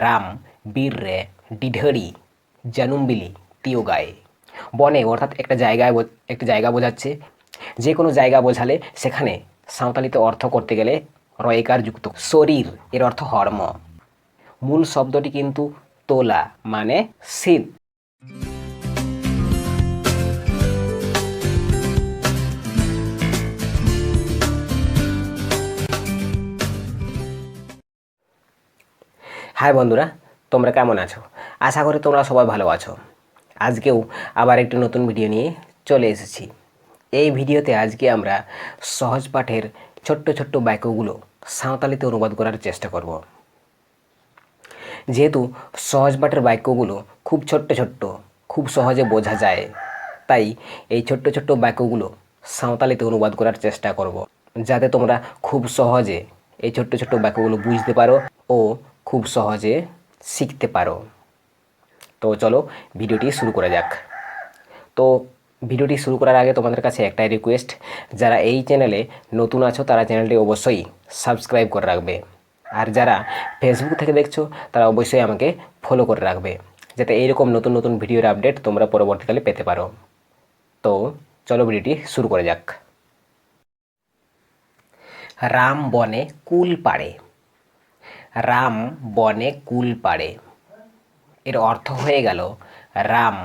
রাম বীর রে ডিঢড়ি জানুমবিলি তিয় গায়ে। বনে অর্থাৎ একটা জায়গা বোঝাচ্ছে। যে কোনো জায়গা বোঝালে সেখানে সাঁওতালিতে অর্থ করতে গেলে রয়কার যুক্ত। শরীর এর অর্থ হর্ম। মূল শব্দটি কিন্তু তোলা মানে শীত। হাই বন্ধুরা, তোমরা কেমন আছো? আশা করি তোমরা সবাই ভালো আছো। আজকেও আবার একটি নতুন ভিডিও নিয়ে চলে এসেছি। এই ভিডিওতে আজকে আমরা সহজ পাঠের ছোট্ট ছোট্ট বাক্যগুলো সাঁওতালিতে অনুবাদ করার চেষ্টা করব। যেহেতু সহজ পাঠের বাক্যগুলো খুব ছোট্ট ছোট্ট, খুব সহজে বোঝা যায়, তাই এই ছোট্ট ছোট্ট বাক্যগুলো সাঁওতালিতে অনুবাদ করার চেষ্টা করব, যাতে তোমরা খুব সহজে এই ছোট্ট ছোট্ট বাক্যগুলো বুঝতে পারো ও খুব সহজে শিখতে পারো। তো চলো ভিডিওটি শুরু করা যাক। তো ভিডিওটি শুরু করার আগে তোমাদের কাছে একটাই রিকোয়েস্ট, যারা এই চ্যানেলে নতুন আছো তারা চ্যানেলটি অবশ্যই সাবস্ক্রাইব করে রাখবে, আর যারা ফেসবুক থেকে দেখছো তারা অবশ্যই আমাকে ফলো করে রাখবে, যাতে এইরকম নতুন নতুন ভিডিওর আপডেট তোমরা পরবর্তীকালে পেতে পারো। তো চলো ভিডিওটি শুরু করা যাক। রাম বনে কুল পাড়ে। রাম বনে কুল পাড়ে এর অর্থ হয়ে গেল রাম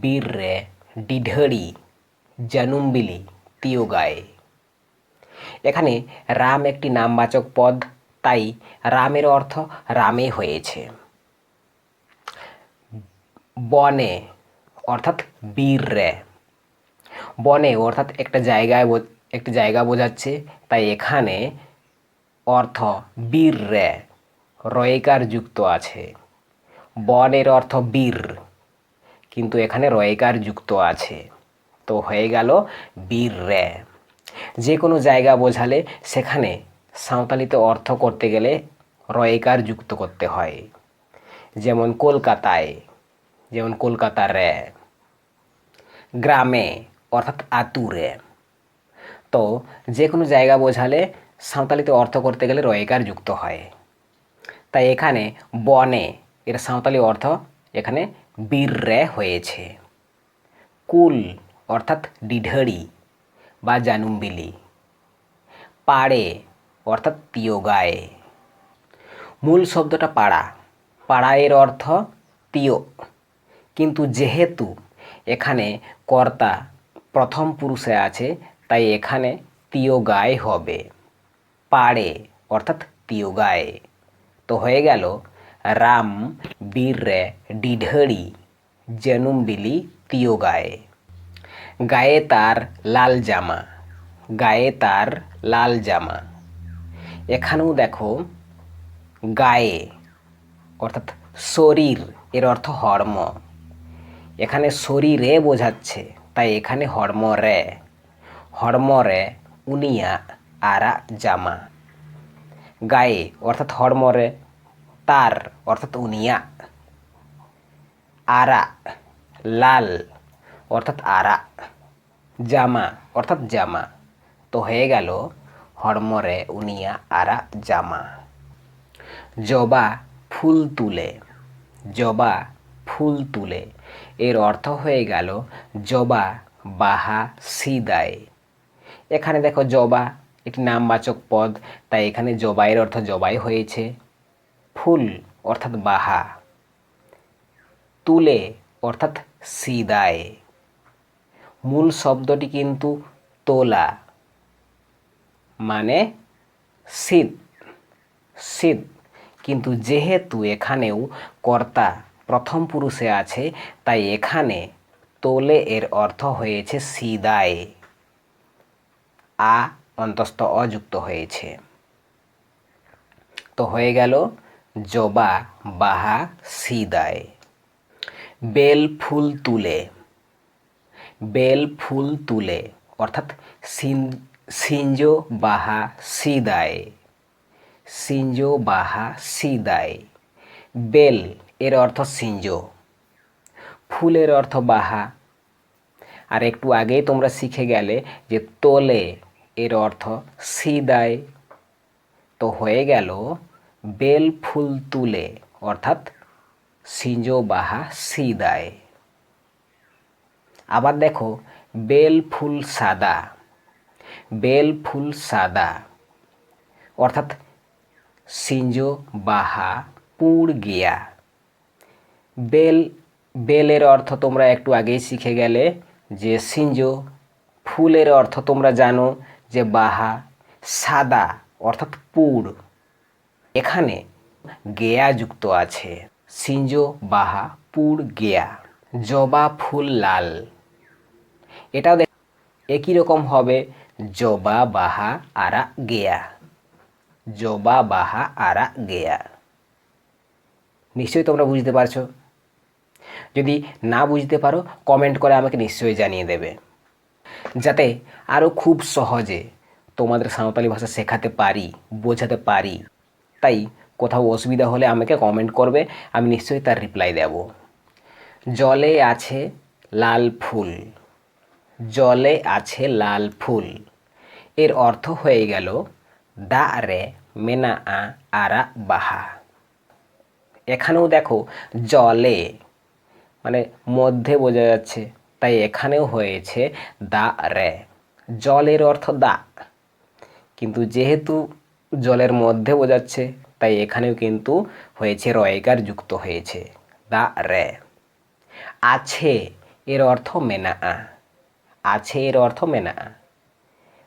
বীর রে ডিঢড়ি জানুমবিলি তিয় গায়ে। এখানে রাম একটি নামবাচক পদ, তাই রামের অর্থ রামে হয়েছে। বনে অর্থাৎ বীর রে। বনে অর্থাৎ একটা জায়গা বোঝাচ্ছে, তাই এখানে অর্থ বীর রে রয়কার যুক্ত আছে। বনের অর্থ বীর, কিন্তু এখানে রয়কার যুক্ত আছে, তো হয়ে গেল বীর রে। যে কোনো জায়গা বোঝালে সেখানে সাঁওতালিতে অর্থ করতে গেলে রয়কার যুক্ত করতে হয়। যেমন কলকাতায়, যেমন কলকাতা রে। গ্রামে অর্থাৎ আতুরে। তো যে কোনো জায়গা বোঝালে সাঁওতালিতে অর্থ করতে গেলে রয়কার যুক্ত হয়, তাই এখানে বনে এর সাঁওতালি অর্থ এখানে বীর রে হয়েছে। কুল অর্থাৎ ডিঢড়ি বা জানুমবিলি। পাড়ে অর্থাৎ তিয় গায়ে। মূল শব্দটা পাড়া। পাড়া এর অর্থ তিয়, কিন্তু যেহেতু এখানে কর্তা প্রথম পুরুষে আছে, তাই এখানে তিয় গায়ে হবে। পাড়ে অর্থাৎ তিয় গায়ে। তো হয়ে গেল রাম বীর রে ডিঢড়ি জানুমবিলি তিয় গায়ে। গায়ে তার লাল জামা। গায়ে তার লাল জামা। এখানেও দেখো গায়ে অর্থাৎ শরীর এর অর্থ হর্ম। এখানে শরীরে বোঝাচ্ছে, তাই এখানে হর্ম রে। হর্ম রে উনিয়া আরা জামা। গায়ে অর্থাৎ হর্ম রে, তার অর্থাৎ উনিয়া, আরা লাল অর্থাৎ আরা, জামা অর্থাৎ জামা। তো হয়ে গেল হর্মরে উনিয়া আরা জামা। জবা ফুল তুলে। জবা ফুল তুলে এর অর্থ হয়ে গেল জবা বাহা সিদায়। এখানে দেখো জবা একটি নামবাচক পদ, তাই এখানে জবাইয়ের অর্থ জবাই হয়েছে। ফুল অর্থাৎ বাহা, তুলে অর্থাৎ সিদায়। মূল শব্দটি কিন্তু তোলা মানে শীত শীত, কিন্তু যেহেতু এখানেও কর্তা প্রথম পুরুষে আছে, তাই এখানে তোলে এর অর্থ হয়েছে সিদায়। আ অন্তস্থ অযুক্ত হয়েছে, তো হয়ে গেল জবা বাহা সিদায়। বেল ফুল তুলে। বেল ফুল তুলে অর্থাৎ সিঞ্জো বাহা সিদায়। সিঞ্জো বাহা সিদায়। বেল এর অর্থ সিঞ্জো, ফুলের অর্থ বাহা। আর একটু আগেই তোমরা শিখে গেলে যে তোলে এর অর্থ সিদায়। তো হয়ে গেল বেল ফুল তুলে অর্থাৎ সিঞ্জো বাহা সিদায়। আবার দেখো বেল ফুল সাদা, বেল ফুল সাদা অর্থাৎ সিঞ্জো বাহা পুড় গিয়া। বেলের অর্থ তোমরা একটু আগেই শিখে গেলে যে সিঞ্জো, ফুলের অর্থ তোমরা জানো যে বাহা, সাদা অর্থাৎ পুড়। এখানে গেয়া যুক্ত আছে, সিঞ্জো বাহা পুড় গেয়া। জবা ফুল লাল, এটাও একই রকম হবে, জবা বাহা আরা গেয়া, জবা বাহা আরা গেয়া। নিশ্চয়ই তোমরা বুঝতে পারছো। যদি না বুঝতে পারো কমেন্ট করে আমাকে নিশ্চয়ই জানিয়ে দেবে, যাতে আরও খুব সহজে তোমাদের সাঁওতালি ভাষা শেখাতে পারি, বোঝাতে পারি। তাই কোথাও অসুবিধা হলে আমাকে কমেন্ট করবে, আমি নিশ্চয়ই তার রিপ্লাই দেব। জলে আছে লাল ফুল, জলে আছে লাল ফুল এর অর্থ হয়ে গেল দা রে মেনা আ আরা বাহা। এখানেও দেখো জলে মানে মধ্যে বোঝা যাচ্ছে, তাই এখানেও হয়েছে দা রে। জলের অর্থ দা, কিন্তু যেহেতু জলের মধ্যে বোঝাচ্ছে তাই এখানেও কিন্তু হয়েছে রয়কার যুক্ত হয়েছে, দা রে। আছে এর অর্থ মেনা আ, আছে এর অর্থ মেনা আ।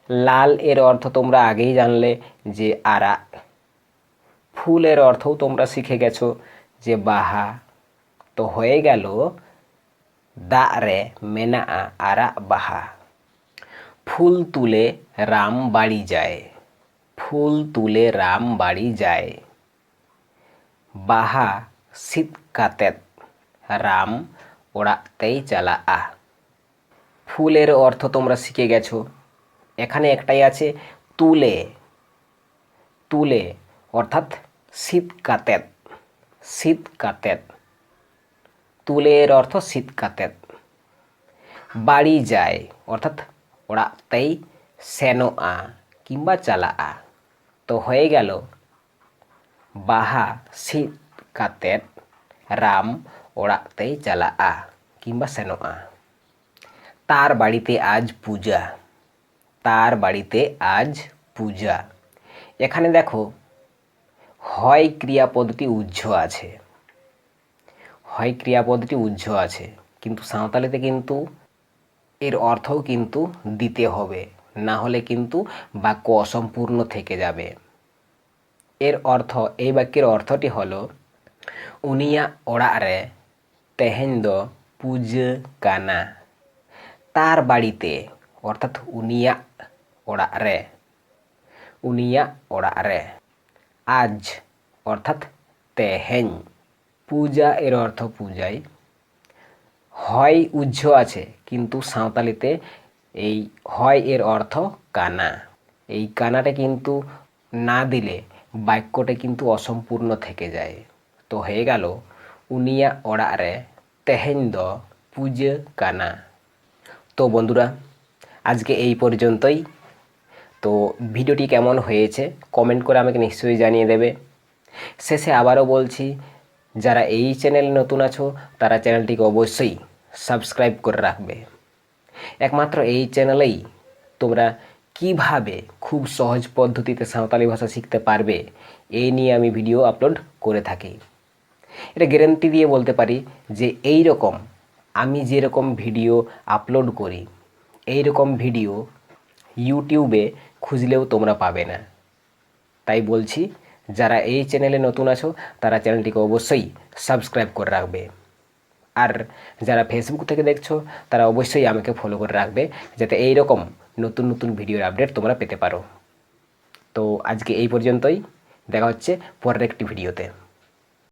লাল এর অর্থ তোমরা আগেই জানলে যে আরা। ফুলের অর্থও তোমরা শিখে গেছো যে বাহা। তো হয়ে গেল দা রে মেনা আ আরা বাহা। ফুল তুলে রাম বাড়ি যায়, ফুল তুলে রাম বাড়ি যায়। বাহা শীত কাতেত রাম ওড়াতেই চালা আ। ফুলের অর্থ তোমরা শিখে গেছো। এখানে একটাই আছে তুলে, তুলে অর্থাৎ শীত কাতেত, শীত কাতেত। তুলের অর্থ শীত কাতেত। বাড়ি যায় অর্থাৎ ওড়াতেই সেনো আ কিংবা চালা আ। তো হয়ে গেল বাহা শীত কাতেত রাম ওড়াতেই চালা আ কিংবা সেনো আ। তার বাড়িতে আজ পূজা, তার বাড়িতে আজ পূজা। এখানে দেখো হয় ক্রিয়াপদটি উহ্য আছে, হয় ক্রিয়াপদটি উহ্য আছে, কিন্তু সাঁওতালিতে কিন্তু এর অর্থও কিন্তু দিতে হবে, না হলে কিন্তু বাক্য অসম্পূর্ণ থেকে যাবে। এর অর্থ, এই বাক্যের অর্থটি হলো উনিয়া ওড়াগ রে তেহেন দো পুজো কানা। তার বাড়িতে অর্থাৎ উনিয়া ওড়াগ রে, উনিয়া ওড়াগ রে আজ অর্থাৎ তেহেন। পূজা এর অর্থ পূজাই। হয় উহ্য আছে, কিন্তু সাঁওতালিতে এই হয় এর অর্থ কানা। এই কানাটা কিন্তু না দিলে বাক্যটা কিন্তু অসম্পূর্ণ থেকে যায়। তো হয়ে গেল উনিয়া ওড়াগ রে তেহেন দো পুজো কানা। তো বন্ধুরা আজকে এই পর্যন্তই। তো ভিডিওটি কেমন হয়েছে কমেন্ট করে আমাকে নিশ্চয়ই জানিয়ে দেবে। শেষে আবারও বলছি, যারা এই চ্যানেলে নতুন আছো তারা চ্যানেলটিকে অবশ্যই সাবস্ক্রাইব করে রাখবে। একমাত্র এই চ্যানেলেই তোমরা কিভাবে খুব সহজ পদ্ধতিতে সাঁওতালি ভাষা শিখতে পারবে এই নিয়ে আমি ভিডিও আপলোড করে থাকি। এটা গ্যারান্টি দিয়ে বলতে পারি যে এই রকম আমি যেরকম ভিডিও আপলোড করি এই রকম ভিডিও ইউটিউবে খুঁজলেও তোমরা পাবে না। তাই বলছি, যারা এই চ্যানেলে নতুন আছো তারা চ্যানেলটিকে অবশ্যই সাবস্ক্রাইব করে রাখবে। আর যারা ফেসবুক থেকে দেখছো তারা অবশ্যই আমাকে ফলো করে রাখবে, যাতে এই রকম নতুন নতুন ভিডিওর আপডেট তোমরা পেতে পারো। তো আজকে এই পর্যন্তই, দেখা হচ্ছে পরের একটি ভিডিওতে।